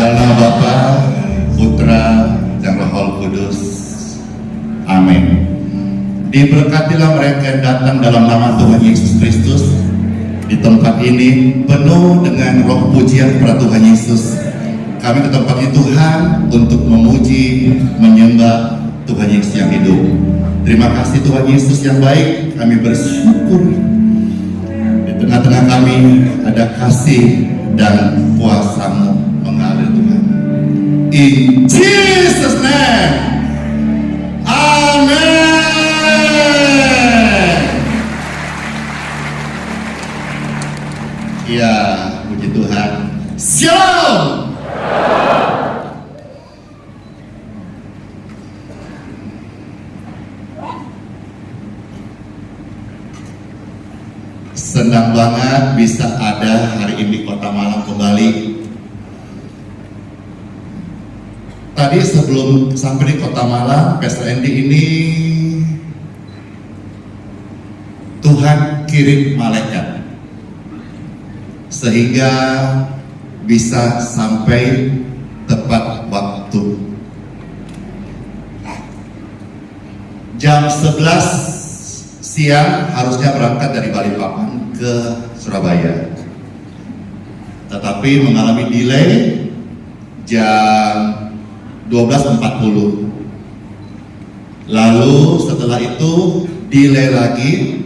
Dalam nama Bapa, Putra, dan Roh Kudus. Amin. Diberkatilah mereka yang datang dalam nama Tuhan Yesus Kristus. Di tempat ini penuh dengan roh pujian kepada Tuhan Yesus. Kami ke tempat ini Tuhan untuk memuji, menyembah Tuhan Yesus yang hidup. Terima kasih Tuhan Yesus yang baik. Kami bersyukur di tengah-tengah kami ada kasih dan kuasa-Mu mengalir Tuhan. In Jesus name. Amen. Ya, puji Tuhan. Shalom. Senang banget bisa ada hari ini di Kota Malang kembali. Tadi sebelum sampai di Kota Malang, Pastor Andy ini Tuhan kirim malaikat sehingga bisa sampai tepat waktu. Jam 11 siang harusnya berangkat dari Balikpapan ke Surabaya, tetapi mengalami delay jam 12.40. Lalu setelah itu delay lagi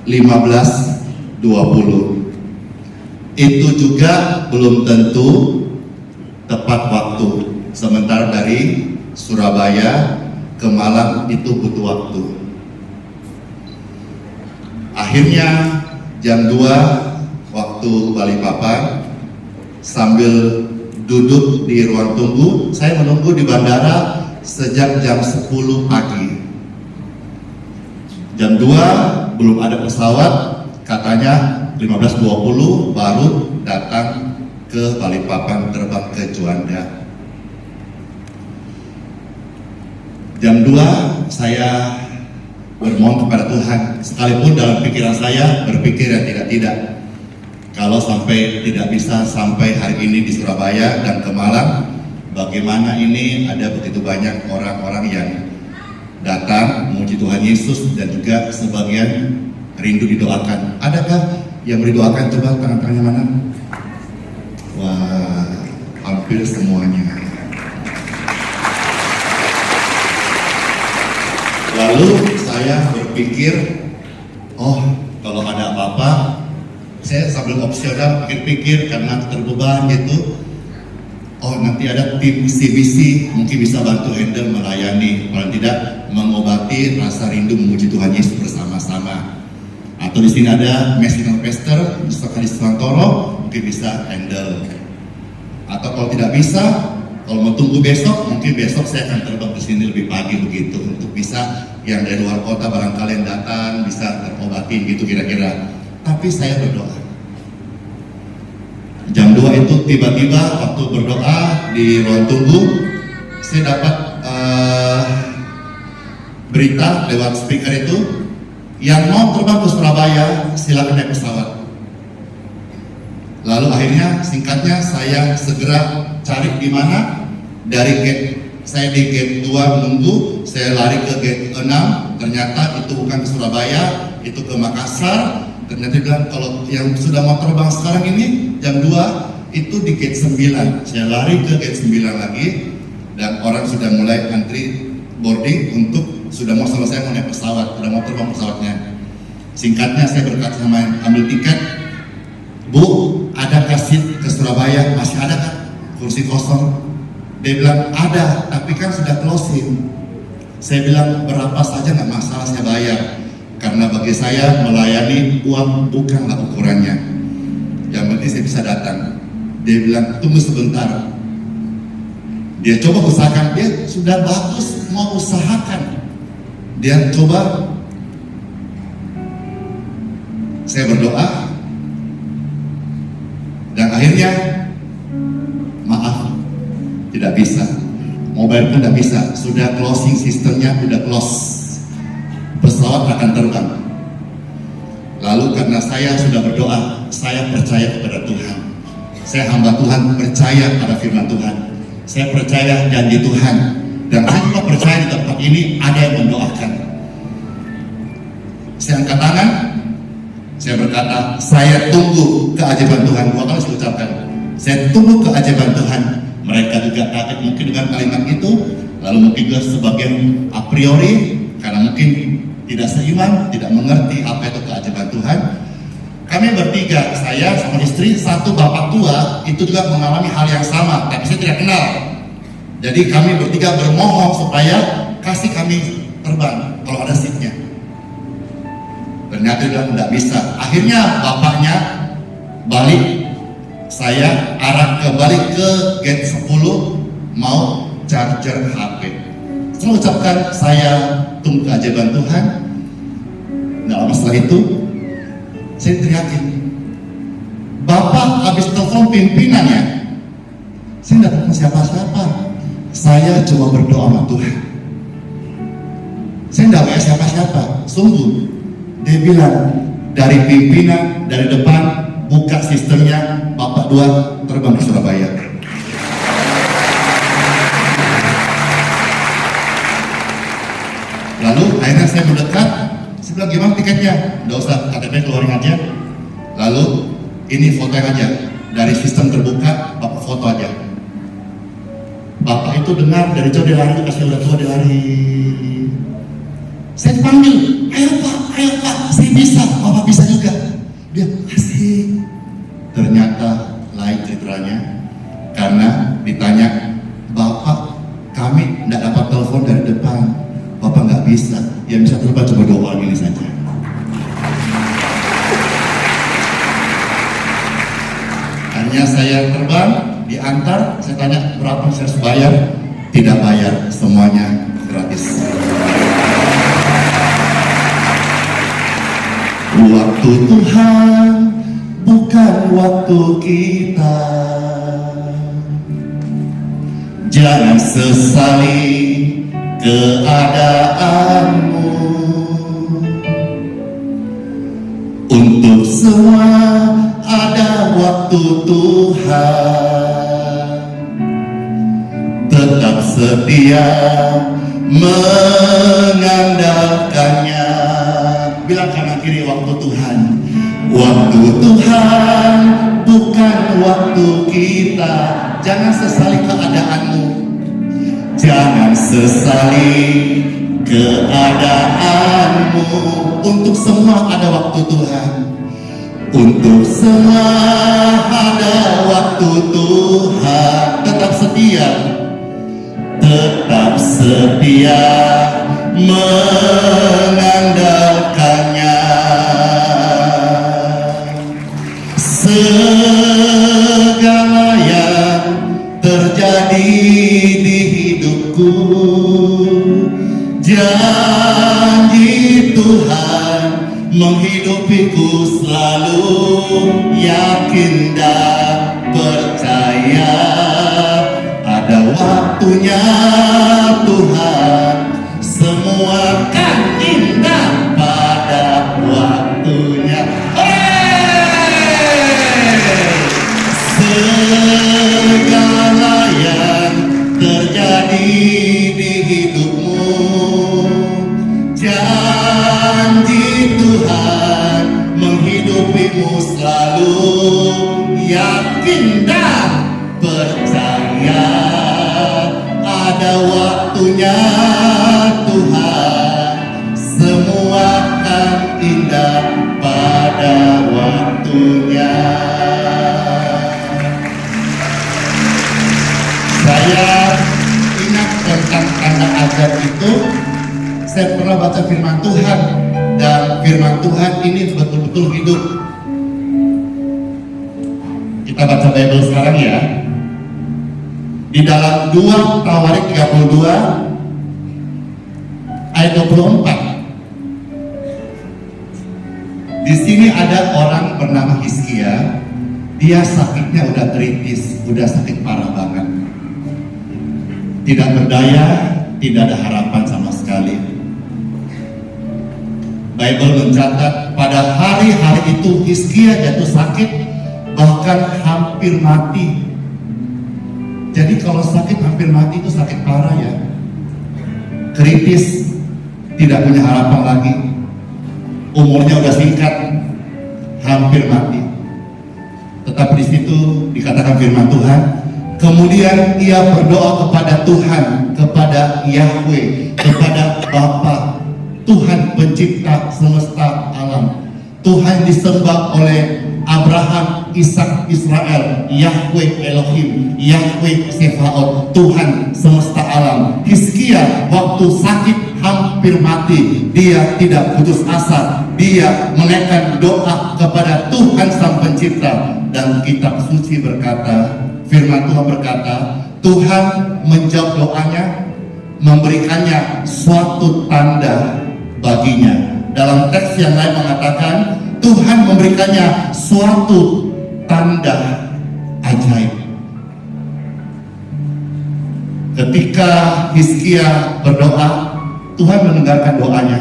15.20. Itu juga belum tentu tepat waktu. Sementara dari Surabaya ke Malang itu butuh waktu. Akhirnya jam 2 waktu Balikpapan, sambil duduk di ruang tunggu, saya menunggu di bandara sejak jam 10 pagi. Jam 2 belum ada pesawat, katanya 15.20 baru datang ke Balikpapan, terbang ke Juanda. Jam 2 saya bermohon kepada Tuhan, sekalipun dalam pikiran saya berpikir yang tidak-tidak, kalau sampai tidak bisa sampai hari ini di Surabaya dan ke Malang, bagaimana ini ada begitu banyak orang-orang yang datang memuji Tuhan Yesus dan juga sebagian rindu didoakan. Adakah yang didoakan? Coba tangan-tangannya mana? Wah, hampir semuanya. Lalu saya berpikir, oh kalau ada apa-apa, saya sambil opsional pikir-pikir karena terbeban gitu. Oh nanti ada tim CBC mungkin bisa bantu handle, melayani, kalau tidak mengobati rasa rindu memuji Tuhan Yesus bersama-sama. Atau di sini ada Messenger Pastor, misalkan di Santoro mungkin bisa handle. Atau kalau tidak bisa, kalau mau tunggu besok, mungkin besok saya akan terbang ke sini lebih pagi begitu untuk bisa yang dari luar kota barangkali yang datang bisa terobatin gitu kira-kira. Tapi saya berdoa. Jam 2 itu tiba-tiba waktu berdoa di ruang tunggu, saya dapat berita lewat speaker itu, yang mau terbang ke Surabaya silakan naik pesawat. Lalu akhirnya singkatnya saya segera cari di mana. Dari gate, saya di gate 2 menunggu, saya lari ke gate 6, ternyata itu bukan ke Surabaya, itu ke Makassar. Ternyata bilang kalau yang sudah mau terbang sekarang ini jam 2 itu di gate 9. Saya lari ke gate 9 lagi dan orang sudah mulai antri boarding untuk sudah mau selesai mau naik pesawat, sudah mau terbang pesawatnya. Singkatnya saya berkata sama yang ambil tiket, Bu, ada kasih ke Surabaya, masih ada kan kursi kosong? Dia bilang ada, tapi kan sudah closing. Saya bilang berapa saja nggak masalah, saya bayar. Karena bagi saya melayani uang bukanlah ukurannya. Yang penting saya bisa datang. Dia bilang tunggu sebentar. Dia coba usahakan, dia sudah bagus mau usahakan. Dia coba. Saya berdoa dan akhirnya maaf, tidak bisa. Mobile pun tidak bisa, sudah closing sistemnya, sudah close. Pesawat akan terbang. Lalu karena saya sudah berdoa, saya percaya kepada Tuhan. Saya hamba Tuhan, percaya pada firman Tuhan. Saya percaya janji Tuhan. Dan saya juga percaya di tempat ini ada yang mendoakan. Saya angkat tangan, saya berkata, saya tunggu keajaiban Tuhan. Dua kali saya ucapkan, saya tunggu keajaiban Tuhan. Mereka juga kaget mungkin dengan kalimat itu, lalu mungkin juga sebagian a priori, karena mungkin tidak seiman, tidak mengerti apa itu keajaiban Tuhan. Kami bertiga, saya sama istri, satu bapak tua, itu juga mengalami hal yang sama, tapi saya tidak kenal. Jadi kami bertiga bermohon supaya kasih kami terbang kalau ada seatnya. Ternyata dia tidak bisa. Akhirnya bapaknya balik, saya arah balik ke gate 10 mau charger HP. Setelah ucapkan saya tunggu keajaiban Tuhan. Tidak lama setelah itu saya teriakin, Bapak habis telepon pimpinannya. Saya tidak telepon siapa-siapa. Saya cuma berdoa sama Tuhan. Saya tidak punya siapa-siapa. Sungguh, dia bilang dari pimpinan, dari depan, buka sistemnya, Bapak dua terbang ke Surabaya. Lalu akhirnya saya mendekat, saya bilang gimana tiketnya? Nggak usah, KTP keluarin aja. Lalu ini fotonya aja, dari sistem terbuka, Bapak foto aja. Bapak itu dengar dari jauh dia lari, kasih udah tua dia lari. Saya panggil, ayo Pak, saya bisa, Bapak bisa juga. Dia asik. Ternyata lain ceritanya, karena ditanya, Bapak kami tidak dapat telepon dari depan, Bapak nggak bisa, yang bisa terbang coba doa ini saja. Hanya saya terbang, diantar, saya tanya berapa saya harus bayar, tidak bayar, semuanya gratis. Waktu Tuhan bukan waktu kita. Jangan sesali keadaanmu. Untuk semua ada waktu Tuhan. Tetap setia mengandalkannya. Bilang kanan kiri, waktu Tuhan. Waktu Tuhan bukan waktu kita. Jangan sesali keadaanmu. Jangan sesali keadaanmu. Untuk semua ada waktu Tuhan. Untuk semua ada waktu Tuhan. Tetap setia. Tetap setia mengandalkannya. Segala yang terjadi di hidupku, janji Tuhan menghidupiku selalu, yakin dan percaya ada waktunya Tuhan, semua kan indah pada waktunya. Segala yang terjadi di hidupmu, janji Tuhan menghidupimu selalu, yakin dan percaya ada waktunya Tuhan, semua akan indah pada waktunya. Saya ingat tentang tanda ajaib itu. Saya pernah baca firman Tuhan, dan firman Tuhan ini betul-betul hidup. Kita baca Bible sekarang ya. Di dalam 2 Tawarik 32 ayat 24. Di sini ada orang bernama Hizkia. Dia sakitnya udah kritis, udah sakit parah banget. Tidak berdaya, tidak ada harapan sama sekali. Bible mencatat pada hari-hari itu Hizkia jatuh sakit bahkan hampir mati. Jadi kalau sakit hampir mati itu sakit parah ya, kritis, tidak punya harapan lagi, umurnya udah singkat, hampir mati. Tetapi di situ dikatakan firman Tuhan, kemudian ia berdoa kepada Tuhan, kepada Yahweh, kepada Bapa, Tuhan pencipta semesta alam, Tuhan disembah oleh Abraham, Ishak, Israel, Yahweh Elohim, Yahweh Sefaot, Tuhan semesta alam. Hizkia waktu sakit hampir mati, dia tidak putus asa, dia menaikkan doa kepada Tuhan Sang Pencipta. Dan kitab suci berkata, firman Tuhan berkata, Tuhan menjawab doanya, memberikannya suatu tanda baginya. Dalam teks yang lain mengatakan, Tuhan memberikannya suatu tanda ajaib. Ketika Hizkia berdoa, Tuhan mendengarkan doanya,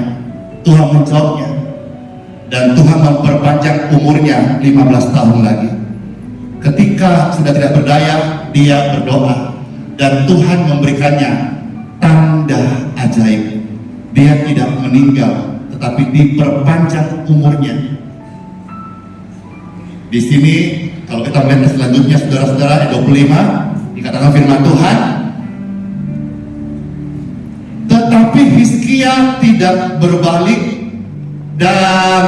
Tuhan menjawabnya, dan Tuhan memperpanjang umurnya 15 tahun lagi. Ketika sudah tidak berdaya, dia berdoa, dan Tuhan memberikannya tanda ajaib. Dia tidak meninggal, tetapi diperpanjang umurnya. Di sini kalau kita melihat selanjutnya, saudara-saudara, ayat 25 dikatakan firman Tuhan, tetapi Hizkia tidak berbalik dan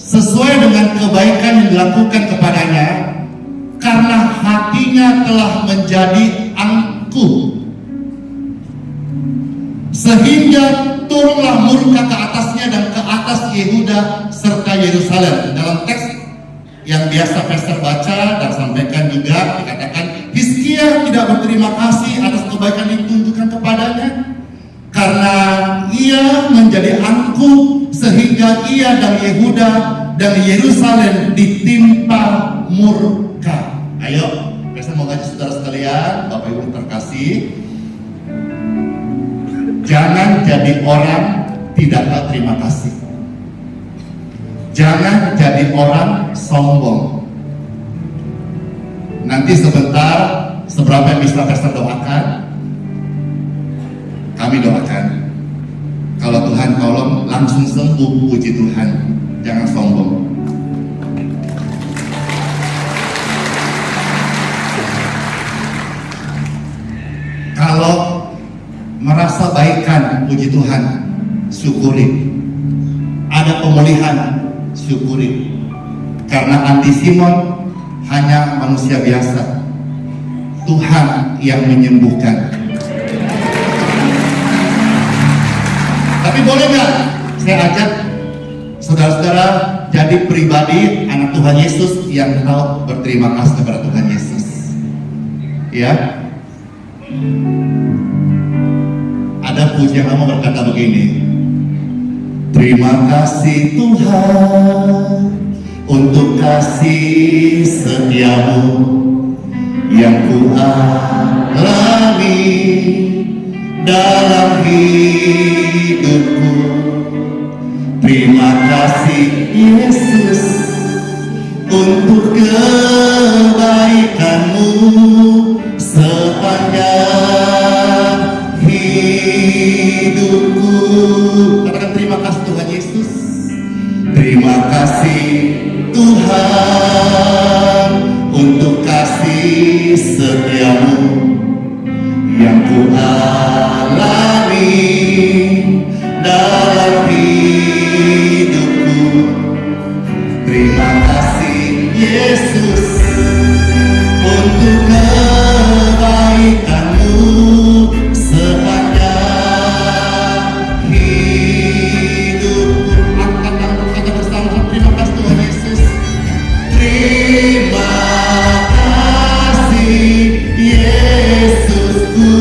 sesuai dengan kebaikan yang dilakukan kepadanya, karena hatinya telah menjadi angkuh, sehingga turunlah murka ke atasnya dan ke atas Yehuda serta Yerusalem. Dalam teks yang biasa pastor baca dan sampaikan juga dikatakan, Hizkia tidak berterima kasih atas kebaikan yang ditunjukkan kepadanya, karena ia menjadi angkuh sehingga ia dan Yehuda dan Yerusalem ditimpa murka. Ayo, saya mau ngajak saudara sekalian, Bapak Ibu terkasih, jangan jadi orang tidak berterima kasih. Jangan jadi orang sombong. Nanti sebentar, seberapa yang bisa pastor doakan, kami doakan. Kalau Tuhan tolong langsung sembuh, puji Tuhan. Jangan sombong. Kalau merasa baikan, puji Tuhan, syukuri. Ada pemulihan, syukuri. Karena Andi Simon hanya manusia biasa, Tuhan yang menyembuhkan. Tapi boleh nggak saya ajak saudara-saudara jadi pribadi anak Tuhan Yesus yang tahu berterima kasih kepada Tuhan Yesus, ya? Ada pujian lama berkata begini, terima kasih Tuhan untuk kasih setiamu yang ku alami dalam hidupku. Terima kasih Yesus untuk kebaikanmu sepanjang hidupku. Katakan terima kasih Tuhan Yesus. Terima kasih Tuhan untuk kasih setiamu yang ku alami dalam hidupku. Terima kasih Yesus untuk kebaikanmu sepanjang hidupku. Angkat tangan kata bersama, terima kasih Tuhan Yesus. Terima kasih Yesusku.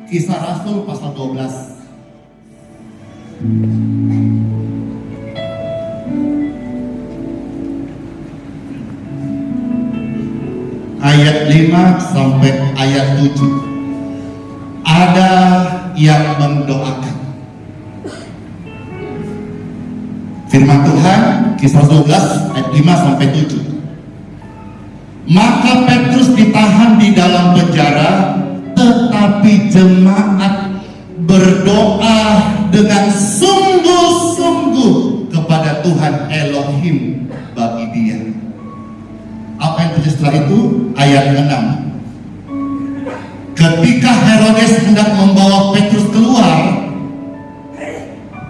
Kisah Rasul pasal 12. Ayat 5 sampai ayat 7. Ada yang mendoakan. Firman Tuhan, Kisah 12 ayat 5 sampai 7. Maka Petrus ditahan di dalam penjara, tetapi jemaat berdoa dengan sungguh-sungguh kepada Tuhan Elohim bagi dia. Apa yang terjadi setelah itu? Ayat 6. Ketika Herodes hendak membawa Petrus keluar,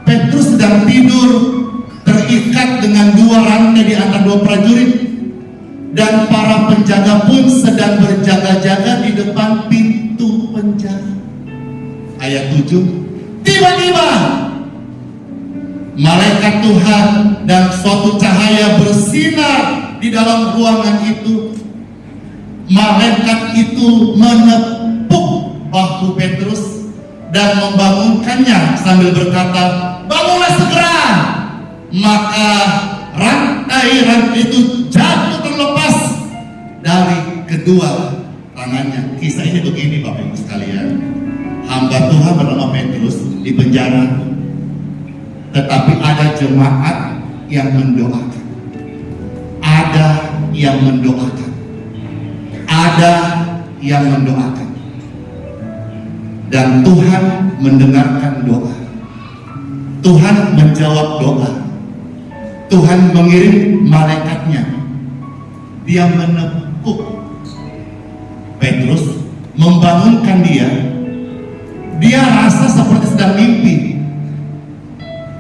Petrus sedang tidur terikat dengan 2 rantai di antara 2 prajurit, dan para penjaga pun sedang berjaga-jaga di depan pintu penjara. Ayat 7. Tiba-tiba malaikat Tuhan dan suatu cahaya bersinar di dalam ruangan itu. Malaikat itu menepuk bahu Petrus dan membangunkannya sambil berkata, "Bangunlah segera!" Maka rantai-rantai itu jatuh terlepas dari kedua tangannya. Kisah ini begini, Bapak Ibu sekalian. Hamba Tuhan bernama Petrus di penjara, tetapi ada jemaat yang mendoakan. Ada yang mendoakan. Ada yang mendoakan. Dan Tuhan mendengarkan doa. Tuhan menjawab doa. Tuhan mengirim malaikatnya. Dia menepuk Petrus, membangunkan dia. Dia rasa seperti sedang mimpi,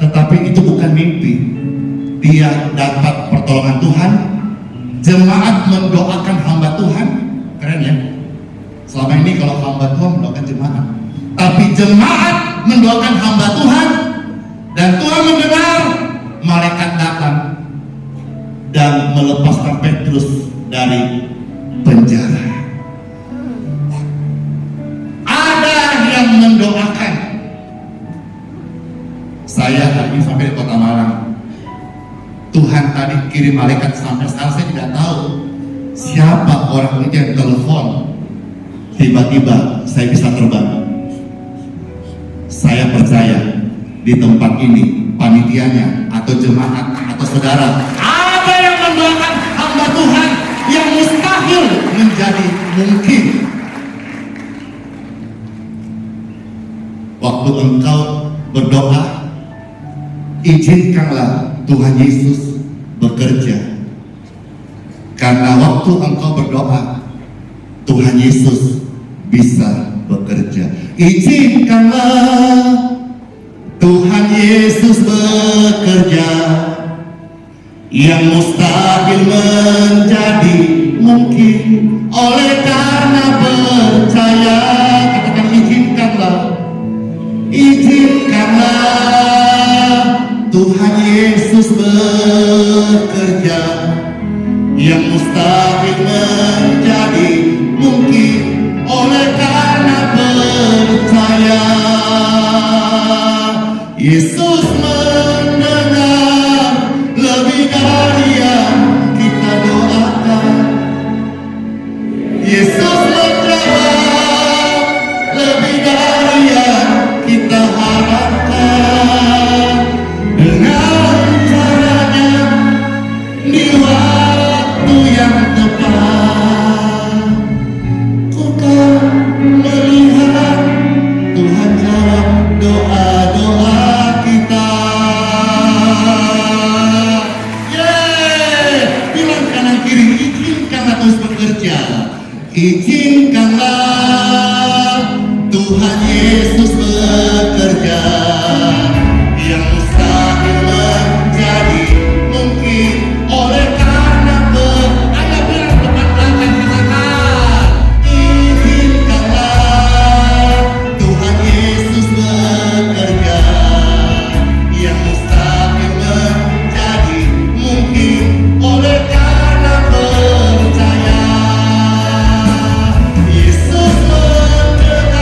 tetapi itu bukan mimpi. Dia dapat pertolongan Tuhan. Jemaat mendoakan hamba Tuhan. Keren ya? Selama ini kalau hamba Tuhan mendoakan jemaat, tapi jemaat mendoakan hamba Tuhan, dan Tuhan mendengar. Malaikat datang dan melepaskan Petrus dari penjara. Ada yang mendoakan. Saya hari ini sampai di Kota Malang. Tuhan tadi kirim malaikat, sampai sekarang saya tidak tahu siapa orang itu yang telepon. Tiba-tiba saya bisa terbang. Saya percaya di tempat ini, panitianya atau jemaat atau saudara, ada yang mendoakan hamba Tuhan yang mustahil menjadi mungkin. Waktu engkau berdoa, izinkanlah Tuhan Yesus bekerja. Karena waktu engkau berdoa, Tuhan Yesus bisa bekerja. Izinkanlah Tuhan Yesus bekerja, yang mustahil menjadi mungkin oleh karena percaya. Katakan izinkanlah. Izinkanlah Tuhan Yesus bekerja, yang mustahil menjadi mungkin oleh karena percaya. Yesus mendengar lebih dari yang kita doakan. Yesus menjawab lebih dari yang kita harapkan. Dengan caranya di waktu yang tepat, ku kan melihat Tuhan jawab doa-doa kita. Bilang kanan kiri, izinkanlah terus bekerja. Izinkanlah Tuhan Yesus bekerja, yang mustahil menjadi mungkin oleh karena ada bilang depan belakang katakan, izinkanlah Tuhan Yesus bekerja, yang mustahil menjadi mungkin oleh karena percaya. Yesus mendengar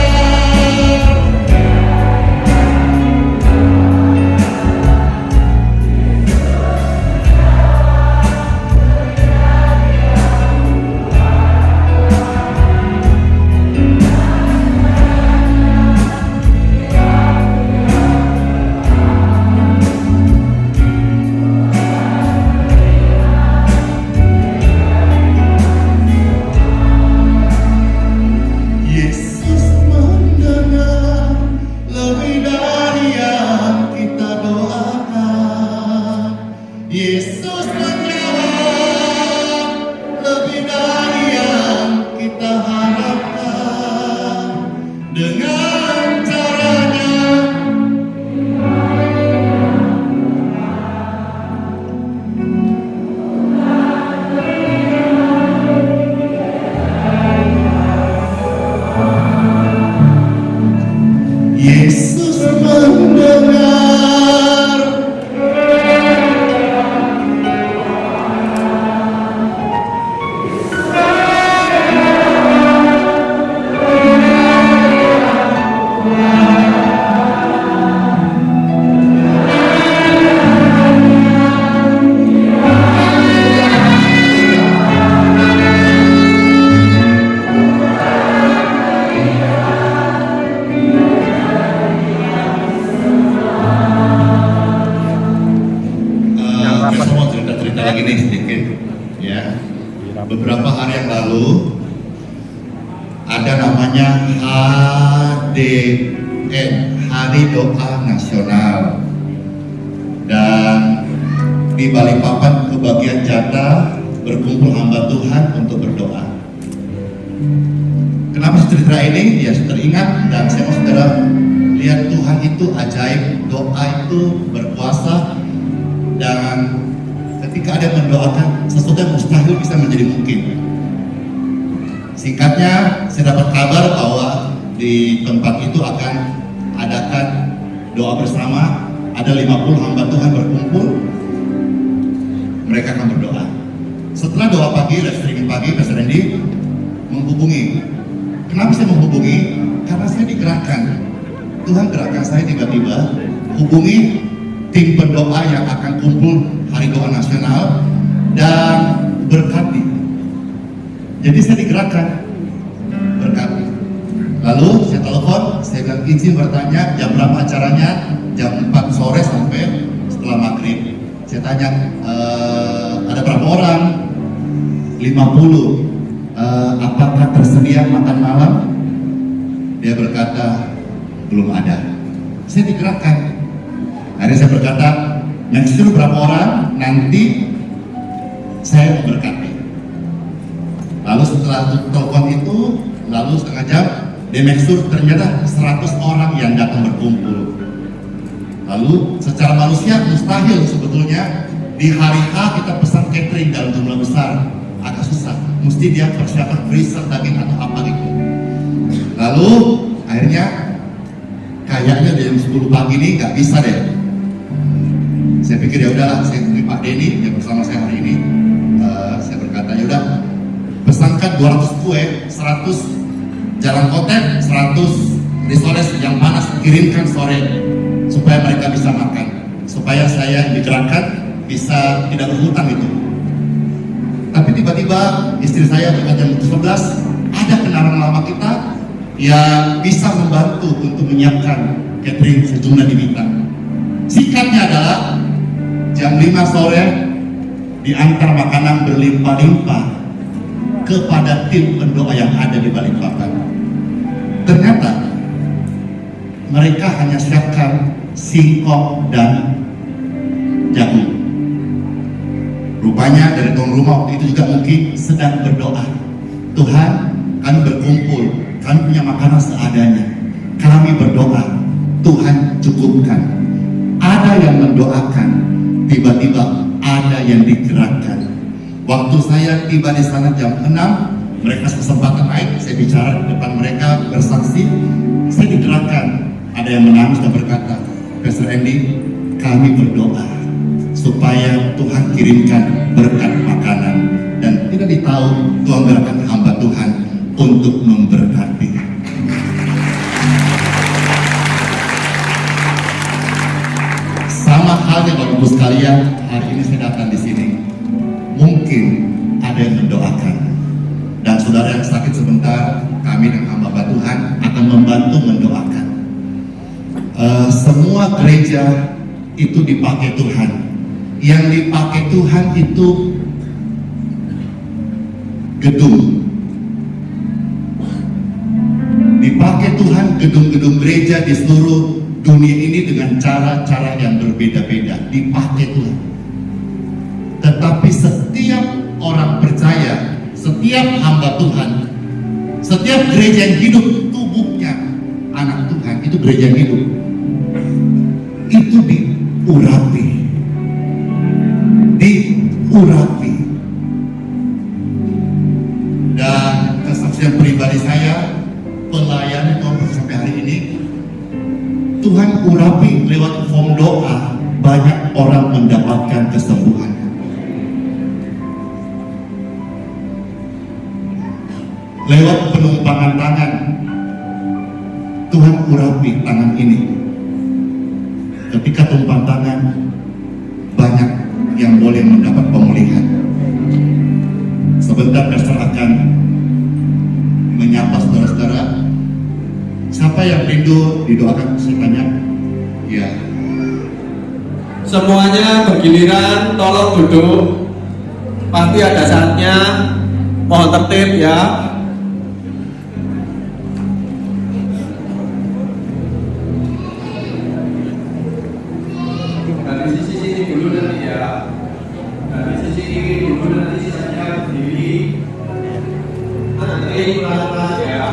Yesus mendengar. Saya mau cerita-cerita lagi nih sedikit, ya. Beberapa hari yang lalu ada namanya Hari Doa Nasional, dan di Balikpapan kebagian jatah berkumpul hamba Tuhan untuk berdoa. Kenapa saya cerita ini? Ya, saya teringat dan saya mau saudara lihat Tuhan itu ajaib, doa itu berkuasa, dan ketika ada yang mendoakan sesuatu yang mustahil bisa menjadi mungkin. Singkatnya, saya dapat kabar bahwa di tempat itu akan adakan doa bersama. Ada 50 hamba Tuhan berkumpul, mereka akan berdoa. Setelah doa pagi, streaming pagi, Pastor Randy menghubungi. Kenapa saya menghubungi? Karena saya digerakkan. Tuhan gerakkan saya tiba-tiba hubungi tim pendoa yang akan kumpul Hari Doa Nasional dan berkati. Jadi saya digerakkan berkati. Lalu saya telepon, saya bilang izin bertanya jam berapa acaranya, jam 4 sore sampai setelah maghrib. Saya tanya, ada berapa orang? 50. Apakah tersedia makan malam? Dia berkata, belum ada. Saya digerakkan. Akhirnya saya berkata, next berapa orang? Nanti saya berkati. Lalu setelah telepon itu, lalu setengah jam, di next ternyata 100 orang yang datang berkumpul. Lalu secara manusia mustahil sebetulnya di hari H kita pesan catering dalam jumlah besar, agak susah. Mesti dia persiapan freezer daging atau apa gitu. Lalu akhirnya kayaknya jam 10 pagi ini nggak bisa deh. Saya pikir ya udahlah, saya temui Pak Denny yang bersama saya hari ini. Saya berkata ya udah, pesankan 200 kue, 100 jalan kotek, 100 risoles yang panas kirimkan sore supaya mereka bisa makan, supaya saya digerakkan bisa tidak berhutang itu. Tapi tiba-tiba istri saya berkata jam 11 ada kenalan lama kita yang bisa membantu untuk menyiapkan catering sejumlah di Bintang. Singkatnya adalah jam 5 sore diantar makanan berlimpah-limpah kepada tim pendoa yang ada di Balikpapan. Ternyata mereka hanya siapkan singkong dan jagung. Rupanya dari tuan rumah waktu itu juga mungkin sedang berdoa. Tuhan, kami berkumpul, kami punya makanan seadanya. Kami berdoa, Tuhan cukupkan. Ada yang mendoakan, tiba-tiba ada yang digerakkan. Waktu saya tiba di sana jam 6, mereka kesempatan naik, saya bicara di depan mereka bersaksi, saya digerakkan. Ada yang menangis dan berkata, Pastor Andy, kami berdoa supaya Tuhan kirimkan berkat makanan, dan tidak ditahu Tuhan gerakkan hamba Tuhan untuk memberkati. Sama halnya Bapak Ibu sekalian, hari ini saya datang di sini. Mungkin ada yang mendoakan, dan saudara yang sakit sebentar, kami dan hamba Tuhan akan membantu mendoakan. Semua gereja itu dipakai Tuhan. Yang dipakai Tuhan itu gedung. Dipakai Tuhan gedung-gedung gereja di seluruh dunia ini dengan cara-cara yang berbeda-beda. Dipakai Tuhan. Tetapi setiap orang percaya, setiap hamba Tuhan, setiap gereja yang hidup, tubuhnya anak Tuhan, itu gereja yang hidup, itu diurapi. Dan kesaksian pribadi saya, pelayan Tuhan sampai hari ini, Tuhan urapi lewat form doa, banyak orang mendapatkan kesembuhan. Lewat penumpangan tangan, Tuhan urapi tangan ini. Ketika tumpang tangan, banyak yang boleh mendapat pemulihan. Sebentar pastor akan menyapa saudara-saudara. Siapa yang rindu didoakan? Saya tanya. Ya. Semuanya bergiliran, tolong duduk. Pasti ada saatnya. Mohon tertib ya. Dari sisi sini dulu nanti ya. Dari sisi kiri dulu nanti sisanya berdiri. Nanti pelan-pelan ya.